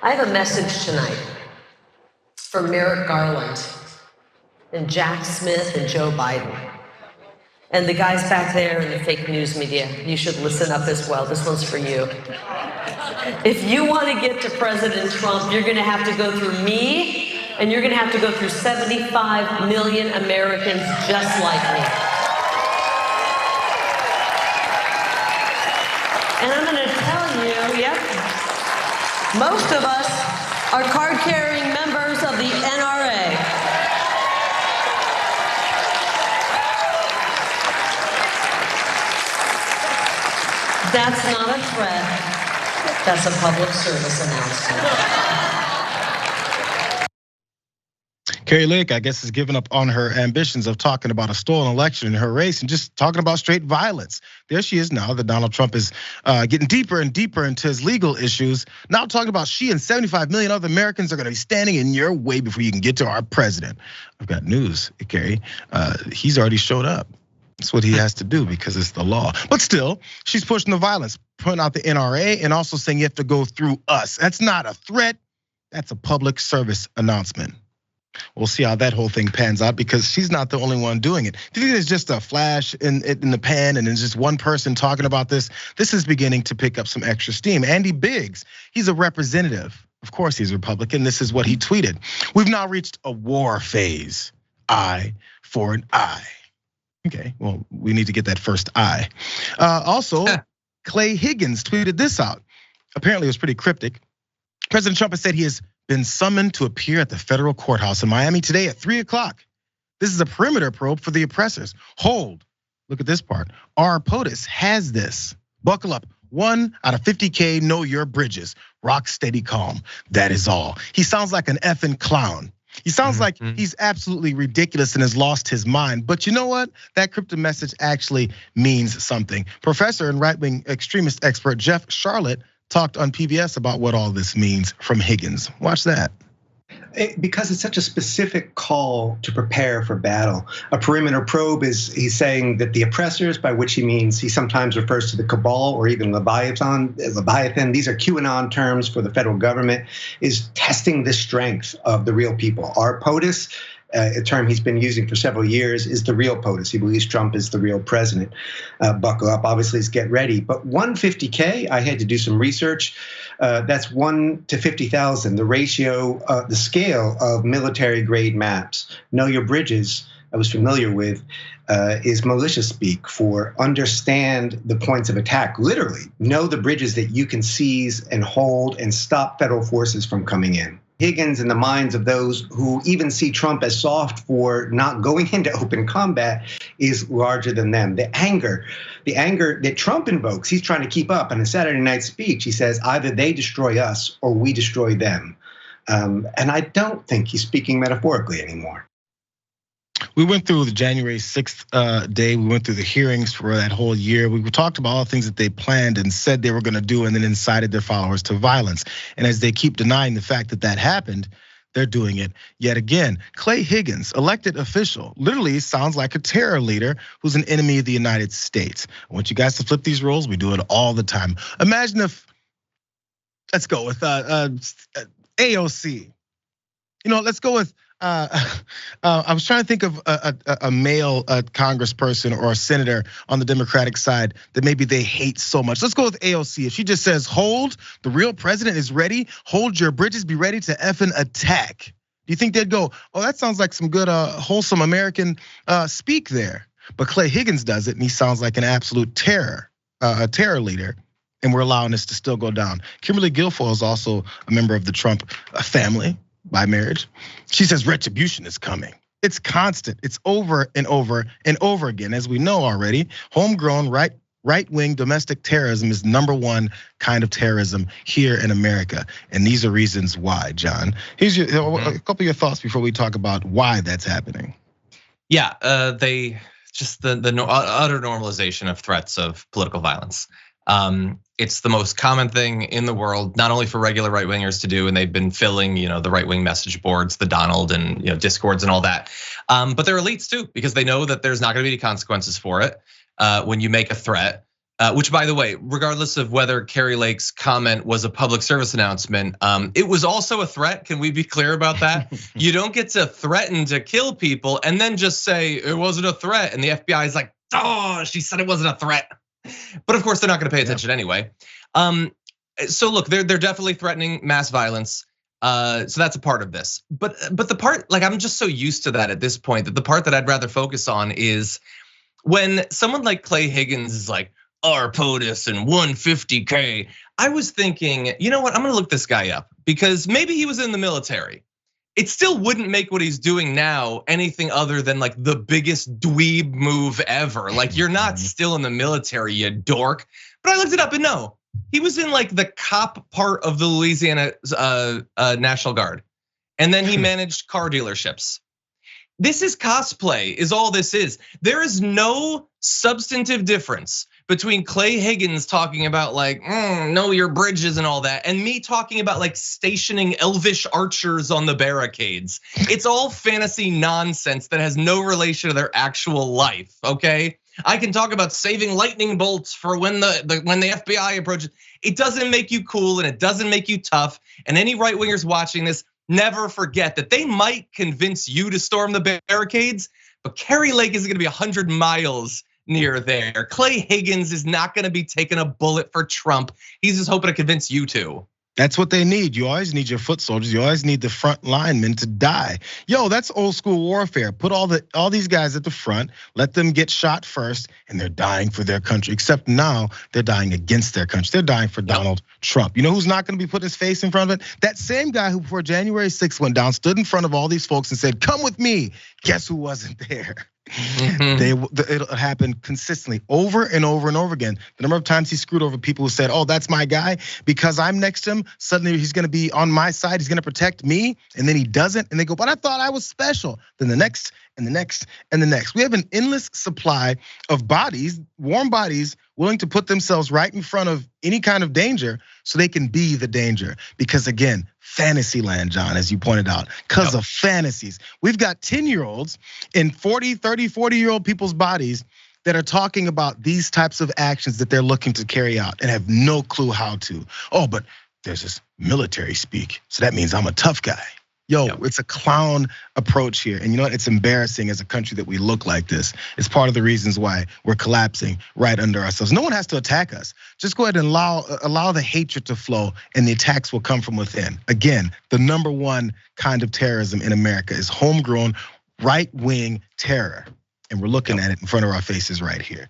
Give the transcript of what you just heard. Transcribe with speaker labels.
Speaker 1: I have a message tonight from Merrick Garland and Jack Smith and Joe Biden. And the guys back there in the fake news media, you should listen up as well. This one's for you. If you want to get to President Trump, you're going to have to go through me, and you're going to have to go through 75 million Americans just like me. And I'm going to tell you, yep, most of us are card-carrying members of the NRA. That's not a threat. That's a public service announcement.
Speaker 2: Kari Lake, I guess, has given up on her ambitions of talking about a stolen election in her race and just talking about straight violence. There she is now that Donald Trump is getting deeper and deeper into his legal issues. Now talking about she and 75 million other Americans are gonna be standing in your way before you can get to our president. I've got news, Kari. He's already showed up. That's what he has to do because it's the law. But still, she's pushing the violence, putting out the NRA and also saying you have to go through us. That's not a threat, that's a public service announcement. We'll see how that whole thing pans out because she's not the only one doing it. If you think it's just a flash in the pan and it's just one person talking about this, this is beginning to pick up some extra steam. Andy Biggs, he's a representative. Of course he's Republican. This is what he tweeted. We've now reached a war phase. Eye for an eye. Okay, well, we need to get that first eye. Also, Clay Higgins tweeted this out. Apparently it was pretty cryptic. President Trump has said he has been summoned to appear at the federal courthouse in Miami today at 3 o'clock. This is a perimeter probe for the oppressors. Hold, look at this part. Our POTUS has this. Buckle up, 1 out of 50K, know your bridges. Rock steady calm, that is all. He sounds like an effing clown. He sounds like he's absolutely ridiculous and has lost his mind. But you know what? That cryptic message actually means something. Professor and right-wing extremist expert Jeff Charlotte talked on PBS about what all this means from Higgins. Watch that.
Speaker 3: Because it's such a specific call to prepare for battle. A perimeter probe he's saying that the oppressors, by which he sometimes refers to the cabal or even Leviathan, these are QAnon terms for the federal government, is testing the strength of the real people. Our POTUS, a term he's been using for several years, is the real POTUS. He believes Trump is the real president. Buckle up, obviously, is get ready. But 150K, I had to do some research. That's 1 to 50,000. The ratio, the scale of military grade maps. Know your bridges, I was familiar with, is militia speak for understand the points of attack. Literally, know the bridges that you can seize and hold and stop federal forces from coming in. Higgins, in the minds of those who even see Trump as soft for not going into open combat, is larger than them. The anger that Trump invokes, he's trying to keep up. In a Saturday night speech, he says either they destroy us or we destroy them. And I don't think he's speaking metaphorically anymore.
Speaker 2: We went through the January 6th day. We went through the hearings for that whole year. We talked about all the things that they planned and said they were going to do and then incited their followers to violence. And as they keep denying the fact that that happened, they're doing it yet again. Clay Higgins, elected official, literally sounds like a terror leader who's an enemy of the United States. I want you guys to flip these roles. We do it all the time. Imagine if, let's go with AOC. Let's go with, I was trying to think of a male congressperson or a senator on the Democratic side that maybe they hate so much. Let's go with AOC. If she just says, hold, the real president is ready, hold your bridges, be ready to effing attack. Do you think they'd go, oh, that sounds like some good, wholesome American speak there? But Clay Higgins does it and he sounds like an absolute terror, a terror leader. And we're allowing this to still go down. Kimberly Guilfoyle is also a member of the Trump family by marriage. She says retribution is coming. It's constant. It's over and over and over again. As we know already, homegrown right-wing domestic terrorism is #1 kind of terrorism here in America. And these are reasons why, John. Here's a couple of your thoughts before we talk about why that's happening.
Speaker 4: Yeah, the utter normalization of threats of political violence. It's the most common thing in the world, not only for regular right wingers to do, and they've been filling, the right wing message boards, the Donald and discords and all that. But they're elites too, because they know that there's not going to be any consequences for it when you make a threat. Which, by the way, regardless of whether Kari Lake's comment was a public service announcement, it was also a threat. Can we be clear about that? You don't get to threaten to kill people and then just say it wasn't a threat. And the FBI is like, oh, she said it wasn't a threat. But of course, they're not going to pay attention anyway. So look, they're definitely threatening mass violence. So that's a part of this. But the part, like, I'm just so used to that at this point that the part that I'd rather focus on is when someone like Clay Higgins is like, our POTUS and 150K. I was thinking, you know what? I'm gonna look this guy up because maybe he was in the military. It still wouldn't make what he's doing now anything other than like the biggest dweeb move ever. Like, you're not still in the military, you dork. But I looked it up and no, he was in like the cop part of the Louisiana National Guard. And then he managed car dealerships. This is cosplay, is all this is. There is no substantive difference between Clay Higgins talking about like, know your bridges and all that, and me talking about like stationing elvish archers on the barricades. It's all fantasy nonsense that has no relation to their actual life, okay? I can talk about saving lightning bolts for when the FBI approaches. It doesn't make you cool and it doesn't make you tough. And any right wingers watching this, never forget that they might convince you to storm the barricades, but Kari Lake isn't gonna be 100 miles near there. Clay Higgins is not gonna be taking a bullet for Trump. He's just hoping to convince you to.
Speaker 2: That's what they need. You always need your foot soldiers. You always need the front linemen to die. Yo, that's old school warfare. Put all these guys at the front, let them get shot first, and they're dying for their country. Except now they're dying against their country. They're dying for Donald Trump. You know who's not gonna be putting his face in front of it? That same guy who before January 6th went down, stood in front of all these folks and said, come with me. Guess who wasn't there? It happened consistently over and over and over again. The number of times he screwed over people who said, oh, that's my guy, because I'm next to him, suddenly he's gonna be on my side, he's gonna protect me, and then he doesn't, and they go, but I thought I was special. Then the next, and the next, and the next. We have an endless supply of bodies, warm bodies, willing to put themselves right in front of any kind of danger so they can be the danger. Because again, fantasy land, John, as you pointed out, because of fantasies. We've got 10-year-olds in 40, 30, 40-year-old people's bodies that are talking about these types of actions that they're looking to carry out and have no clue how to. Oh, but there's this military speak, so that means I'm a tough guy. Yo, it's a clown approach here. And you know what? It's embarrassing as a country that we look like this. It's part of the reasons why we're collapsing right under ourselves. No one has to attack us. Just go ahead and allow the hatred to flow and the attacks will come from within. Again, the number one kind of terrorism in America is homegrown right-wing terror. And we're looking at it in front of our faces right here.